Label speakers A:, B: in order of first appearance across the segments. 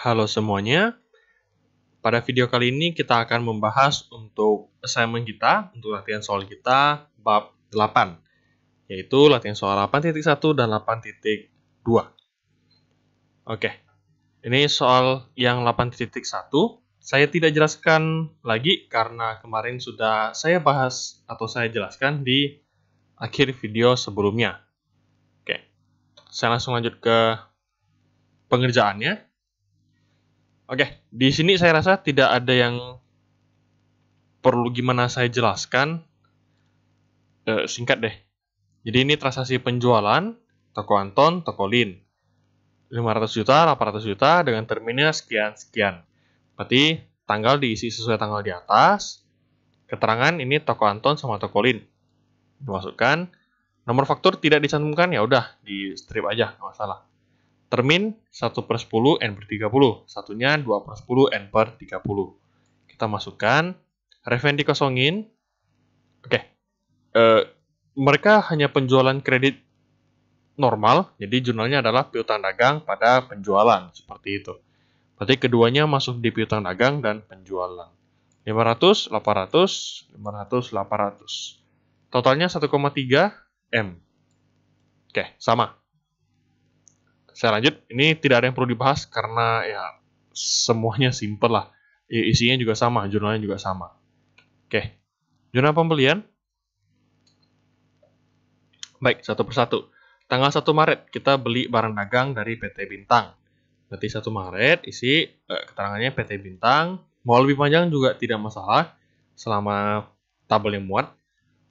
A: Halo semuanya, pada video kali ini kita akan membahas untuk assignment kita, untuk latihan soal kita, bab 8, yaitu latihan soal 8.1 dan 8.2. Oke, ini soal yang 8.1, saya tidak jelaskan lagi karena kemarin sudah saya bahas atau saya jelaskan di akhir video sebelumnya. Oke, saya langsung lanjut ke pengerjaannya. Oke, di sini saya rasa tidak ada yang perlu gimana saya jelaskan. Singkat deh. Jadi ini transaksi penjualan toko Anton, toko Lin. 500 juta, 800 juta dengan terminnya sekian-sekian. Berarti tanggal diisi sesuai tanggal di atas. Keterangan ini toko Anton sama toko Lin. Dimasukkan. Nomor faktur tidak dicantumkan, ya udah di strip aja, nggak masalah. Termin 1/10 N per 30. Satunya 2/10 N per 30. Kita masukkan. Reven dikosongin. Oke. Mereka hanya penjualan kredit normal. Jadi jurnalnya adalah piutang dagang pada penjualan. Seperti itu. Berarti keduanya masuk di piutang dagang dan penjualan. 500, 800, 500, 800. Totalnya 1,3 M. Oke, sama. Saya lanjut, ini tidak ada yang perlu dibahas karena ya semuanya simple lah. Isinya juga sama, jurnalnya juga sama. Oke, jurnal pembelian. Baik, satu persatu. Tanggal 1 Maret kita beli barang dagang dari PT Bintang. Berarti 1 Maret isi keterangannya PT Bintang. Mau lebih panjang juga tidak masalah selama tabel yang muat.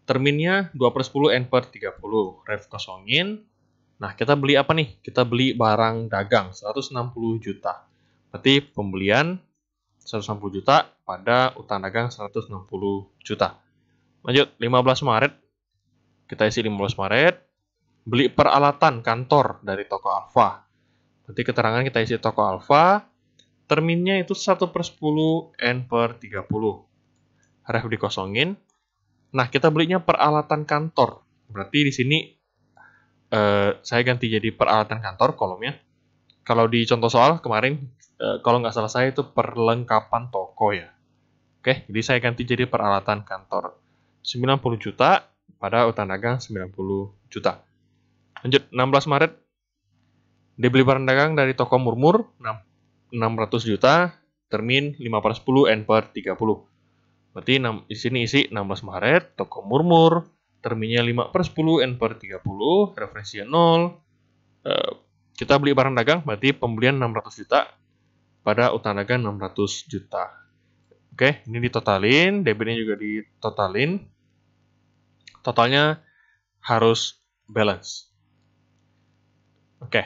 A: Terminnya 2/10 N per 30. Ref kosongin. Nah, kita beli apa nih? Kita beli barang dagang 160 juta. Berarti pembelian 160 juta pada utang dagang 160 juta. Lanjut, 15 Maret. Kita isi 15 Maret. Beli peralatan kantor dari toko Alfa. Berarti keterangan kita isi toko Alfa. Terminnya itu 1/10 N per 30. Ref dikosongin. Nah, kita belinya peralatan kantor. Berarti di sini saya ganti jadi peralatan kantor kolomnya. Kalau di contoh soal kemarin, kalau nggak salah saya itu perlengkapan toko ya. Oke, jadi saya ganti jadi peralatan kantor. 90 juta pada utang dagang 90 juta. Lanjut, 16 Maret. Dibeli barang dagang dari toko Murmur 600 juta, termin 5/10 N per 30. Berarti di sini isi 16 Maret, toko Murmur, terminnya 5/10 N per 30, referensinya 0. Kita beli barang dagang, berarti pembelian 600 juta pada utang dagang 600 juta. Oke, ini ditotalin, debitnya juga ditotalin. Totalnya harus balance. Oke,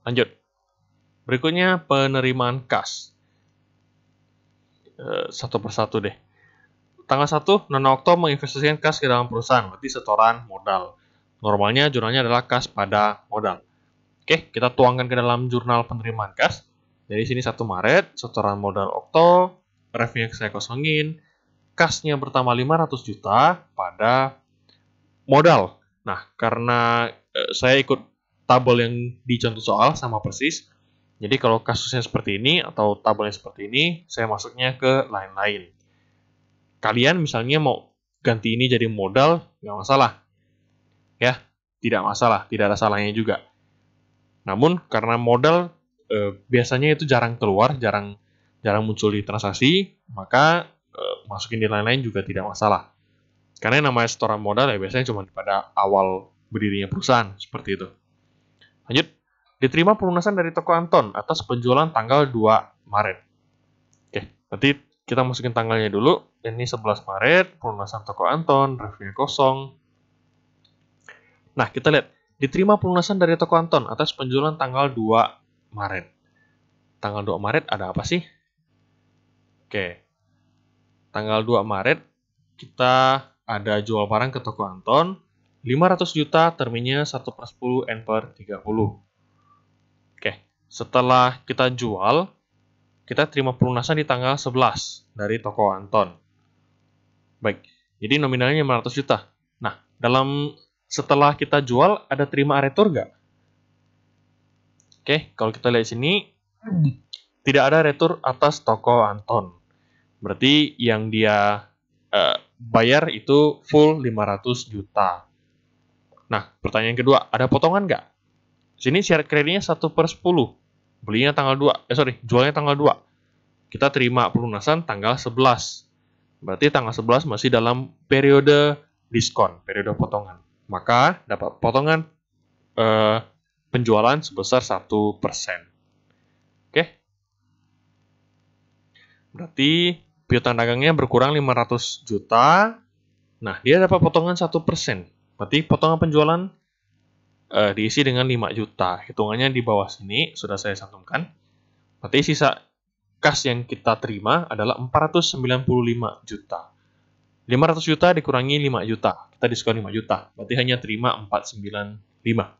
A: lanjut. Berikutnya penerimaan kas. Satu persatu deh. Tanggal 1, Nona Okto menginvestasikan kas ke dalam perusahaan, berarti setoran modal. Normalnya jurnalnya adalah kas pada modal. Oke, kita tuangkan ke dalam jurnal penerimaan kas. Dari sini 1 Maret, setoran modal Okto, refnya saya kosongin, kasnya bertambah 500 juta pada modal. Nah, karena saya ikut tabel yang di contoh soal sama persis, jadi kalau kasusnya seperti ini atau tabelnya seperti ini, saya masuknya ke lain-lain. Kalian misalnya mau ganti ini jadi modal, nggak masalah. Ya, tidak masalah, tidak ada salahnya juga. Namun karena modal biasanya itu jarang keluar, jarang muncul di transaksi, maka masukin di lain-lain juga tidak masalah. Karena yang namanya setoran modal ya biasanya cuma pada awal berdirinya perusahaan, seperti itu. Lanjut, diterima pelunasan dari toko Anton atas penjualan tanggal 2 Maret. Oke, berarti kita masukin tanggalnya dulu. Ini 11 Maret, pelunasan toko Anton, refnya kosong. Nah, kita lihat. Diterima pelunasan dari toko Anton atas penjualan tanggal 2 Maret. Tanggal 2 Maret ada apa sih? Oke. Tanggal 2 Maret, kita ada jual barang ke toko Anton. 500 juta, terminnya 1/10 N per 30. Oke. Setelah kita jual, kita terima pelunasan di tanggal 11 dari toko Anton. Baik, jadi nominalnya 500 juta. Nah, setelah kita jual, ada terima aretur nggak? Oke, kalau kita lihat sini, tidak ada retur atas toko Anton. Berarti yang dia bayar itu full 500 juta. Nah, pertanyaan kedua, ada potongan nggak? Sini syarat kreditnya 1/10. Belinya tanggal 2. Jualnya tanggal 2. Kita terima pelunasan tanggal 11. Berarti tanggal 11 masih dalam periode diskon, periode potongan. Maka dapat potongan penjualan sebesar 1%. Oke? Berarti piutang dagangnya berkurang 500 juta. Nah, dia dapat potongan 1%. Berarti potongan penjualan diisi dengan 5 juta. Hitungannya di bawah sini sudah saya cantumkan. Berarti sisa kas yang kita terima adalah 495 juta. 500 juta dikurangi 5 juta. Kita diskon 5 juta. Berarti hanya terima 495.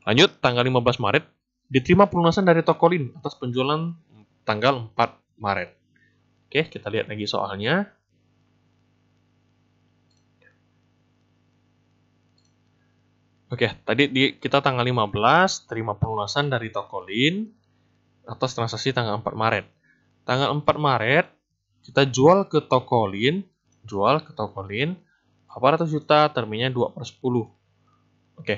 A: Lanjut, tanggal 15 Maret diterima pelunasan dari Tokolin atas penjualan tanggal 4 Maret. Oke, kita lihat lagi soalnya. Oke, tadi kita tanggal 15 terima pelunasan dari Tokolin atas transaksi tanggal 4 Maret. Tanggal 4 Maret kita jual ke Tokolin 800 juta, terminnya 2/10. Oke.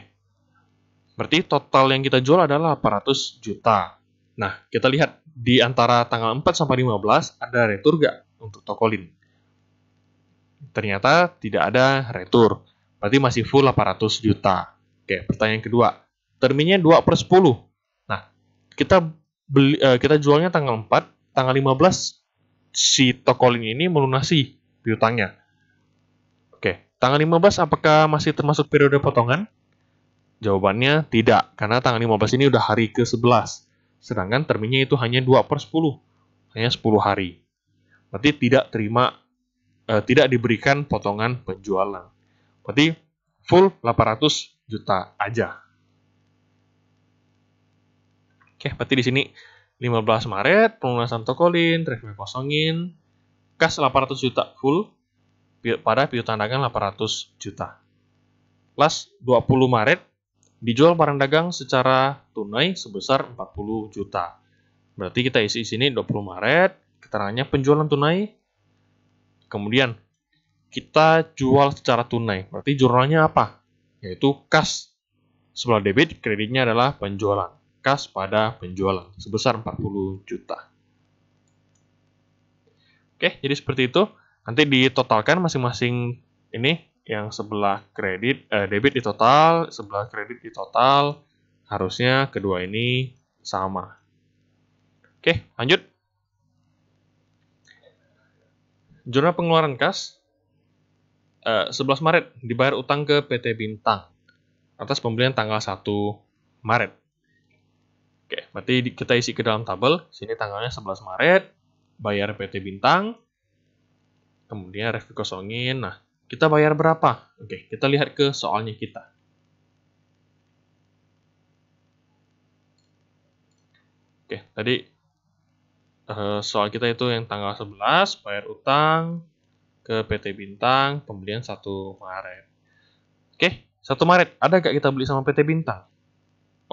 A: Berarti total yang kita jual adalah 800 juta. Nah, kita lihat di antara tanggal 4 sampai 15 ada retur nggak untuk Tokolin? Ternyata tidak ada retur. Berarti masih full 800 juta. Oke, pertanyaan kedua. Terminnya 2/10. Nah, kita jualnya tanggal 4, tanggal 15 si Tokolin ini melunasi piutangnya. Oke, tanggal 15 apakah masih termasuk periode potongan? Jawabannya tidak, karena tanggal 15 ini udah hari ke-11. Sedangkan terminnya itu hanya 2/10. Hanya 10 hari. Berarti tidak diberikan potongan penjualan. Berarti full 800 juta aja. Oke, berarti di sini 15 Maret, pelunasan Tokolin, revenue kosongin, kas 800 juta full, pada piutang dagang 800 juta. Last 20 Maret, dijual barang dagang secara tunai sebesar 40 juta. Berarti kita isi sini 20 Maret, keterangannya penjualan tunai, kemudian kita jual secara tunai. Berarti jurnalnya apa? Yaitu kas. Sebelah debit, kreditnya adalah penjualan. Kas pada penjualan sebesar 40 juta. Oke, jadi seperti itu. Nanti ditotalkan masing-masing ini, yang sebelah debit di total, sebelah kredit di total, harusnya kedua ini sama. Oke, lanjut. Jurnal pengeluaran kas 11 Maret dibayar utang ke PT Bintang atas pembelian tanggal 1 Maret. Oke, berarti kita isi ke dalam tabel. Sini tanggalnya 11 Maret, bayar PT Bintang, kemudian revenue kosongin. Nah, kita bayar berapa? Oke, kita lihat ke soalnya kita. Oke, tadi soal kita itu yang tanggal 11, bayar utang ke PT Bintang, pembelian 1 Maret. Oke, 1 Maret, ada nggak kita beli sama PT Bintang?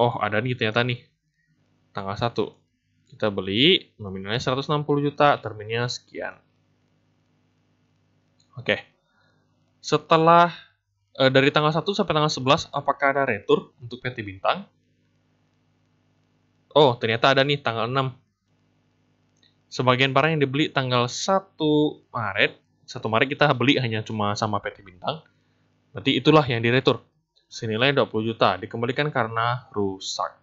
A: Oh, ada nih ternyata nih. Tanggal 1. Kita beli, nominalnya 160 juta, terminnya sekian. Oke. Setelah dari tanggal 1 sampai tanggal 11, apakah ada retur untuk PT Bintang? Oh, ternyata ada nih tanggal 6. Sebagian barang yang dibeli tanggal 1 Maret, 1 Maret kita beli hanya cuma sama PT Bintang. Berarti itulah yang diretur. Senilai 20 juta, dikembalikan karena rusak.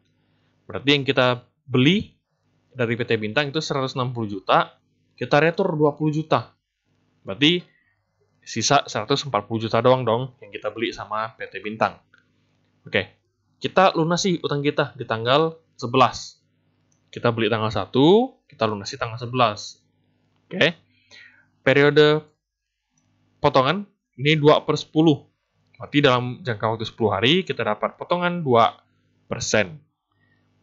A: Berarti yang kita beli dari PT Bintang itu 160 juta, kita retur 20 juta. Berarti sisa 140 juta doang dong yang kita beli sama PT Bintang. Oke, kita lunasi utang kita di tanggal 11. Kita beli tanggal 1, kita lunasi tanggal 11. Oke, periode potongan ini 2/10. Berarti dalam jangka waktu 10 hari kita dapat potongan 2%.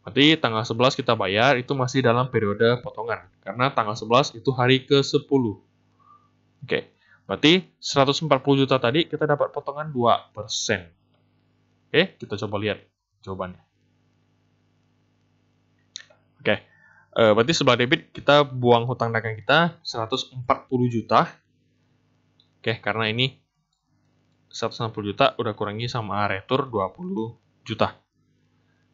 A: Berarti tanggal 11 kita bayar itu masih dalam periode potongan. Karena tanggal 11 itu hari ke-10. Oke, berarti 140 juta tadi kita dapat potongan 2%. Oke, kita coba lihat jawabannya. Oke, Berarti sebelah debit kita buang hutang dagang kita 140 juta. Oke, karena ini 160 juta udah kurangi sama retur 20 juta.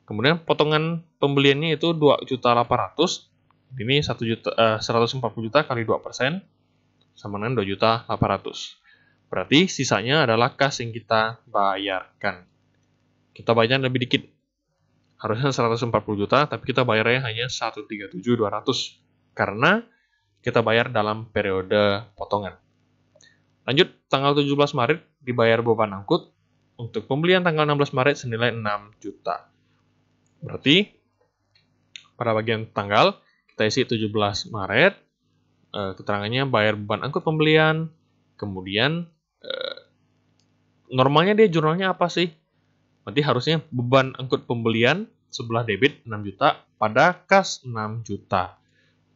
A: Kemudian potongan pembeliannya itu 2.800.000. Ini 140 juta kali 2% sama dengan 2.800.000. Berarti sisanya adalah kas yang kita bayarkan. Kita bayarnya lebih dikit. Harusnya 140 juta, tapi kita bayarnya hanya 137.200 karena kita bayar dalam periode potongan. Lanjut, tanggal 17 Maret dibayar beban angkut untuk pembelian tanggal 16 Maret senilai 6 juta. Berarti pada bagian tanggal kita isi 17 Maret, keterangannya bayar beban angkut pembelian, kemudian normalnya dia jurnalnya apa sih? Berarti harusnya beban angkut pembelian sebelah debit 6 juta pada kas 6 juta.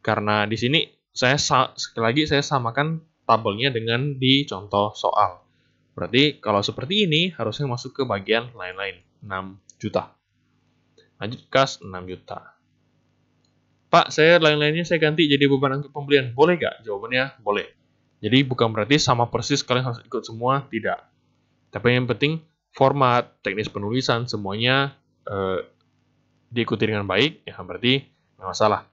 A: Karena di sini sekali lagi saya samakan tabelnya dengan di contoh soal. Berarti kalau seperti ini harusnya masuk ke bagian lain-lain 6 juta. Lanjut kas 6 juta. Pak, saya lain-lainnya saya ganti jadi beban angkut pembelian. Boleh nggak? Jawabannya boleh. Jadi bukan berarti sama persis kalian harus ikut semua, tidak. Tapi yang penting format, teknis penulisan, semuanya diikuti dengan baik, ya berarti nggak masalah.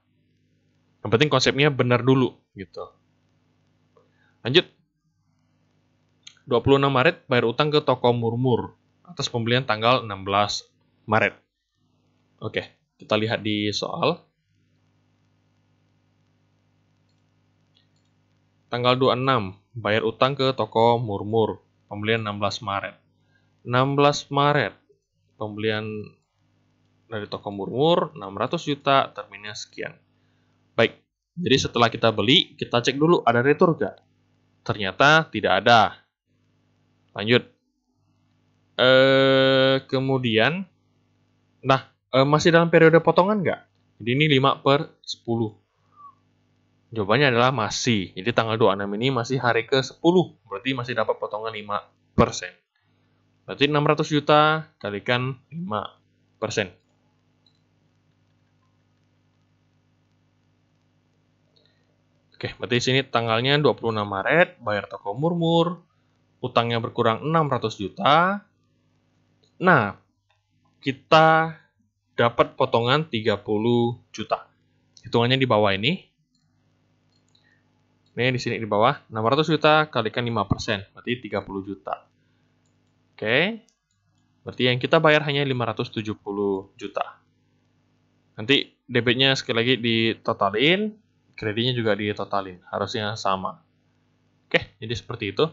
A: Yang penting konsepnya benar dulu, gitu. Lanjut. 26 Maret bayar utang ke toko Murmur atas pembelian tanggal 16 Maret. Oke, kita lihat di soal. Tanggal 26 bayar utang ke toko Murmur, pembelian 16 Maret. 16 Maret, pembelian dari toko Murmur, 600 juta, terminnya sekian. Baik, jadi setelah kita beli, kita cek dulu ada retur nggak? Ternyata tidak ada. Lanjut. Kemudian, masih dalam periode potongan nggak? Jadi ini 5/10. Jawabannya adalah masih. Jadi tanggal 26 ini masih hari ke-10. Berarti masih dapat potongan 5%. Berarti 600 juta kalikan 5%. Oke, berarti sini tanggalnya 26 Maret, bayar toko Murmur, utangnya berkurang 600 juta. Nah, kita dapat potongan 30 juta. Hitungannya di bawah ini. Ini di sini di bawah, 600 juta kalikan 5%, berarti 30 juta. Oke, berarti yang kita bayar hanya 570 juta. Nanti debitnya sekali lagi ditotalin, kreditnya juga ditotalin, harusnya sama. Oke, jadi seperti itu.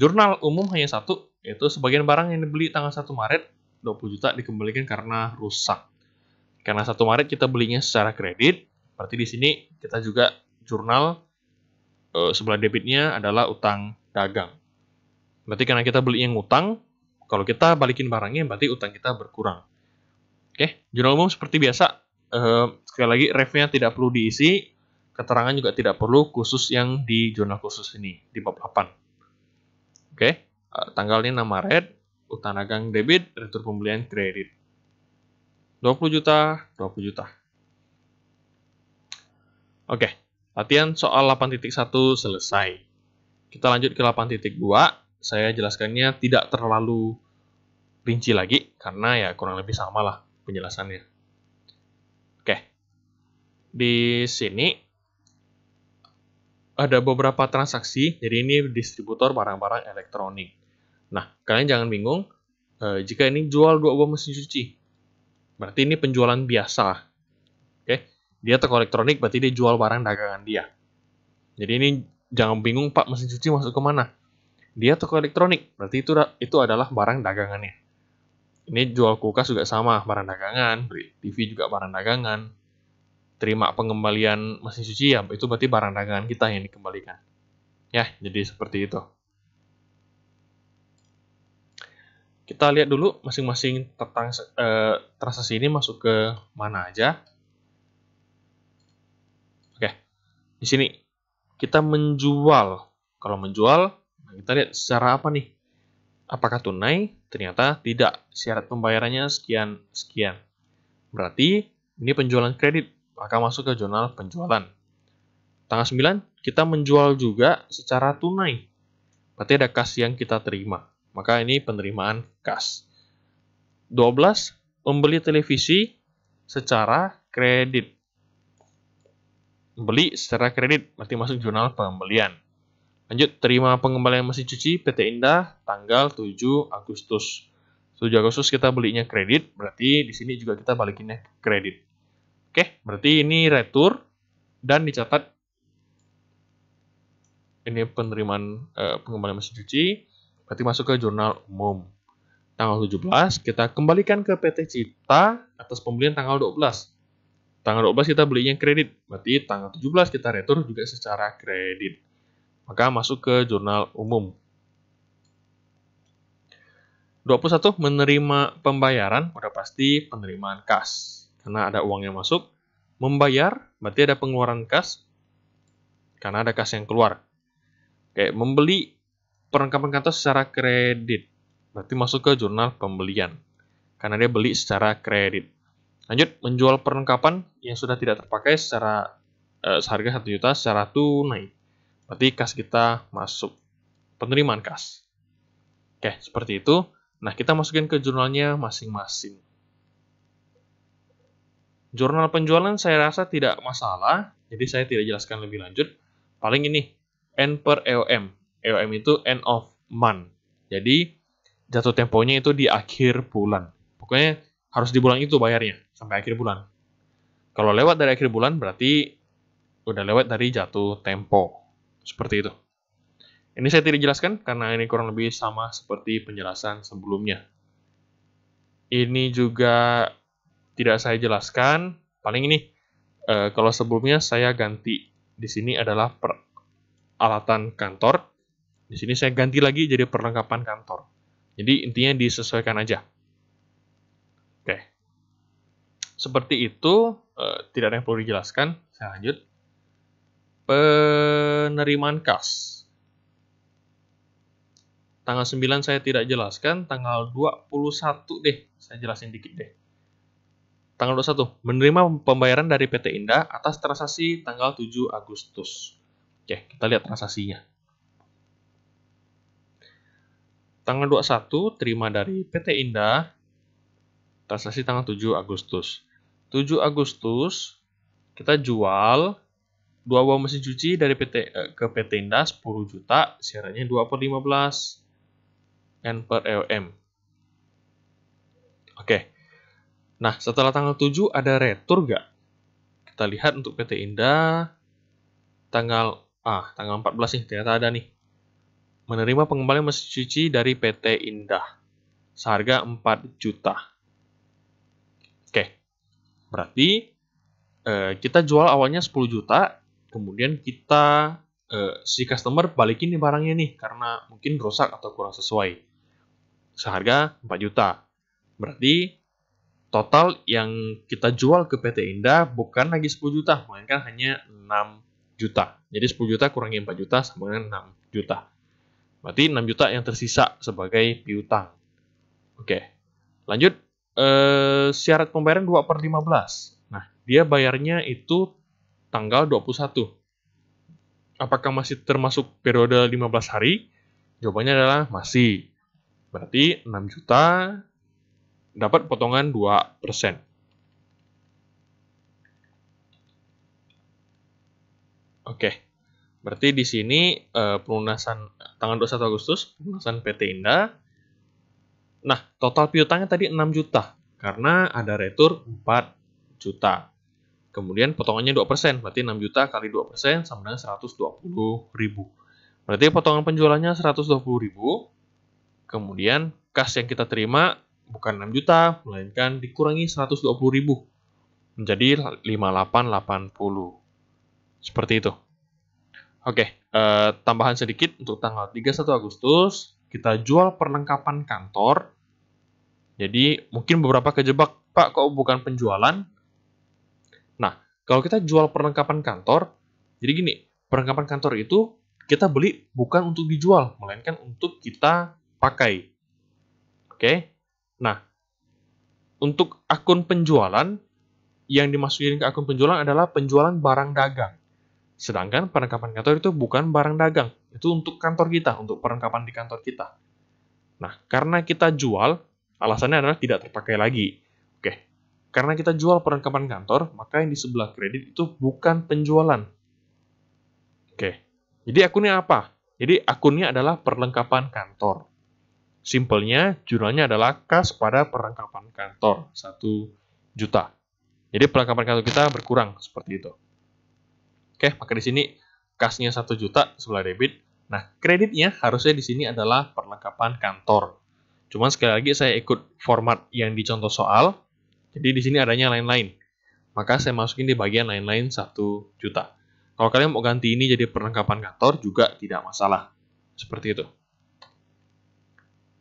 A: Jurnal umum hanya satu, yaitu sebagian barang yang dibeli tanggal 1 Maret, 20 juta dikembalikan karena rusak. Karena 1 Maret kita belinya secara kredit, berarti di sini kita juga jurnal sebelah debitnya adalah utang dagang. Berarti karena kita beli yang utang, kalau kita balikin barangnya berarti utang kita berkurang. Oke, jurnal umum seperti biasa. Sekali lagi, refnya tidak perlu diisi, keterangan juga tidak perlu khusus yang di jurnal khusus ini, di bab 8. Oke, tanggalnya 6 Maret, utang dagang debit, retur pembelian kredit. 20 juta, 20 juta. Oke, latihan soal 8.1 selesai. Kita lanjut ke 8.2. Saya jelaskannya tidak terlalu rinci lagi, karena ya kurang lebih sama lah penjelasannya. Oke, di sini ada beberapa transaksi, jadi ini distributor barang-barang elektronik. Nah, kalian jangan bingung, jika ini jual 2 buah mesin cuci, berarti ini penjualan biasa. Oke, dia toko elektronik, berarti dia jual barang dagangan dia. Jadi ini jangan bingung, Pak, mesin cuci masuk ke mana? Dia toko elektronik, berarti itu adalah barang dagangannya. Ini jual kulkas juga sama, barang dagangan, beli TV juga barang dagangan. Terima pengembalian mesin cuci, ya itu berarti barang dagangan kita yang dikembalikan. Ya, jadi seperti itu. Kita lihat dulu masing-masing tentang transaksi ini masuk ke mana aja. Oke, di sini kita menjual. Kalau menjual, kita lihat secara apa nih? Apakah tunai? Ternyata tidak. Syarat pembayarannya sekian-sekian. Berarti ini penjualan kredit. maka masuk ke jurnal penjualan. Tanggal 9, kita menjual juga secara tunai. Berarti ada kas yang kita terima. Maka ini penerimaan kas. 12, membeli televisi secara kredit. Membeli secara kredit, berarti masuk jurnal pembelian. Lanjut, terima pengembalian mesin cuci PT Indah tanggal 7 Agustus. 7 Agustus kita belinya kredit, berarti di sini juga kita balikinnya kredit. Oke, berarti ini retur dan dicatat ini penerimaan pengembalian mesin cuci, berarti masuk ke jurnal umum. Tanggal 17 kita kembalikan ke PT Cipta atas pembelian tanggal 12. Tanggal 12 kita belinya kredit, berarti tanggal 17 kita retur juga secara kredit. Maka masuk ke jurnal umum. 21, menerima pembayaran, udah pasti penerimaan kas. Karena ada uang yang masuk. Membayar, berarti ada pengeluaran kas. Karena ada kas yang keluar. Oke, membeli perlengkapan kantor secara kredit. Berarti masuk ke jurnal pembelian. Karena dia beli secara kredit. Lanjut, menjual perlengkapan yang sudah tidak terpakai secara seharga 1 juta secara tunai. Berarti kas kita masuk penerimaan kas. Oke, seperti itu. Nah, kita masukin ke jurnalnya masing-masing. Jurnal penjualan saya rasa tidak masalah, jadi saya tidak jelaskan lebih lanjut. Paling ini, N per EOM. EOM itu end of month. Jadi, jatuh temponya itu di akhir bulan. Pokoknya harus di bulan itu bayarnya, sampai akhir bulan. Kalau lewat dari akhir bulan, berarti udah lewat dari jatuh tempo. Seperti itu. Ini saya tidak jelaskan karena ini kurang lebih sama seperti penjelasan sebelumnya. Ini juga tidak saya jelaskan. Paling ini, kalau sebelumnya saya ganti. Di sini adalah peralatan kantor. Di sini saya ganti lagi jadi perlengkapan kantor. Jadi intinya disesuaikan aja. Oke. Seperti itu, tidak ada yang perlu dijelaskan. Saya lanjut. Penerimaan kas. Tanggal 9 saya tidak jelaskan, tanggal 21 deh, saya jelasin dikit deh. Tanggal 21, menerima pembayaran dari PT Indah atas transaksi tanggal 7 Agustus. Oke, kita lihat transaksinya. Tanggal 21, terima dari PT Indah, transaksi tanggal 7 Agustus. 7 Agustus, kita jual 2 buah mesin cuci dari ke PT Indah 10 juta, syaratnya 2 per 15 N per EOM. Oke. Nah, setelah tanggal 7 ada retur nggak? Kita lihat untuk PT Indah tanggal 14 nih, ternyata ada nih. Menerima pengembalian mesin cuci dari PT Indah seharga 4 juta. Oke. Berarti kita jual awalnya 10 juta, kemudian kita si customer balikin nih barangnya nih karena mungkin rusak atau kurang sesuai. Seharga 4 juta. Berarti total yang kita jual ke PT Indah bukan lagi 10 juta, melainkan hanya 6 juta. Jadi 10 juta kurangi 4 juta sama dengan 6 juta. Berarti 6 juta yang tersisa sebagai piutang. Oke. Lanjut, syarat pembayaran 2 per 15. Nah, dia bayarnya itu tanggal 21. Apakah masih termasuk periode 15 hari? Jawabannya adalah masih. Berarti 6 juta dapat potongan 2%. Oke. Berarti di sini pelunasan tanggal 21 Agustus, pelunasan PT Indah. Nah, total piutangnya tadi 6 juta karena ada retur 4 juta. Kemudian potongannya 2%, berarti 6 juta kali 2% sama dengan 120.000. Berarti potongan penjualannya 120.000. Kemudian kas yang kita terima bukan 6 juta, melainkan dikurangi 120.000 menjadi 5880. Seperti itu. Oke, tambahan sedikit untuk tanggal 31 Agustus, kita jual perlengkapan kantor. Jadi mungkin beberapa kejebak, Pak, kok bukan penjualan? Nah, kalau kita jual perlengkapan kantor, jadi gini, perlengkapan kantor itu kita beli bukan untuk dijual, melainkan untuk kita pakai. Oke? Nah, untuk akun penjualan, yang dimasukin ke akun penjualan adalah penjualan barang dagang. Sedangkan perlengkapan kantor itu bukan barang dagang. Itu untuk kantor kita, untuk perlengkapan di kantor kita. Nah, karena kita jual, alasannya adalah tidak terpakai lagi. Oke, karena kita jual perlengkapan kantor, maka yang di sebelah kredit itu bukan penjualan. Oke, jadi akunnya apa? Jadi akunnya adalah perlengkapan kantor. Simpelnya, jurnalnya adalah kas pada perlengkapan kantor, 1 juta. Jadi perlengkapan kantor kita berkurang, seperti itu. Oke, maka di sini kasnya 1 juta sebelah debit. Nah, kreditnya harusnya di sini adalah perlengkapan kantor. Cuman sekali lagi saya ikut format yang di contoh soal. Jadi di sini adanya lain-lain. Maka saya masukin di bagian lain-lain 1 juta. Kalau kalian mau ganti ini jadi perlengkapan kantor juga tidak masalah. Seperti itu.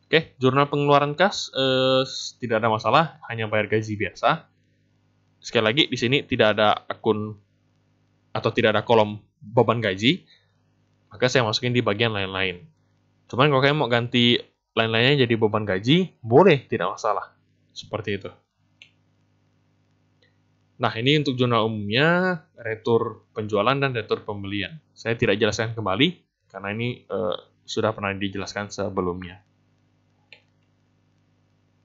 A: Oke, jurnal pengeluaran kas tidak ada masalah, hanya bayar gaji biasa. Sekali lagi di sini tidak ada akun atau tidak ada kolom beban gaji, maka saya masukin di bagian lain-lain. Cuman kalau kalian mau ganti lain-lainnya jadi beban gaji, boleh, tidak masalah. Seperti itu. Nah, ini untuk jurnal umumnya, retur penjualan dan retur pembelian. Saya tidak jelaskan kembali, karena ini sudah pernah dijelaskan sebelumnya.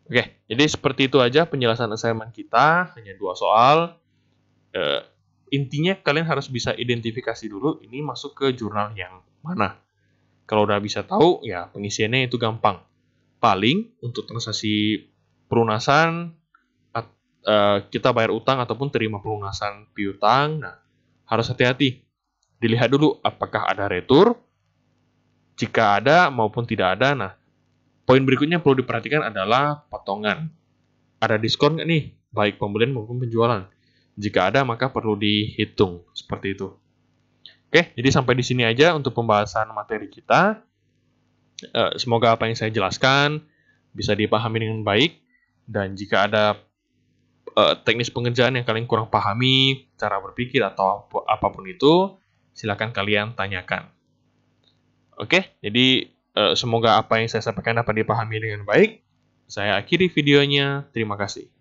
A: Oke, jadi seperti itu aja penjelasan assignment kita, hanya 2 soal. Intinya kalian harus bisa identifikasi dulu ini masuk ke jurnal yang mana. Kalau udah bisa tahu, ya pengisiannya itu gampang. Paling untuk transaksi pelunasan, kita bayar utang ataupun terima pelunasan piutang, nah harus hati-hati. Dilihat dulu apakah ada retur, jika ada maupun tidak ada. Nah, poin berikutnya perlu diperhatikan adalah potongan. Ada diskon nggak nih, baik pembelian maupun penjualan? Jika ada, maka perlu dihitung. Seperti itu. Oke, jadi sampai di sini aja untuk pembahasan materi kita. Semoga apa yang saya jelaskan bisa dipahami dengan baik. Dan jika ada teknis pengerjaan yang kalian kurang pahami, cara berpikir atau apapun itu, silakan kalian tanyakan. Oke, jadi semoga apa yang saya sampaikan dapat dipahami dengan baik. Saya akhiri videonya. Terima kasih.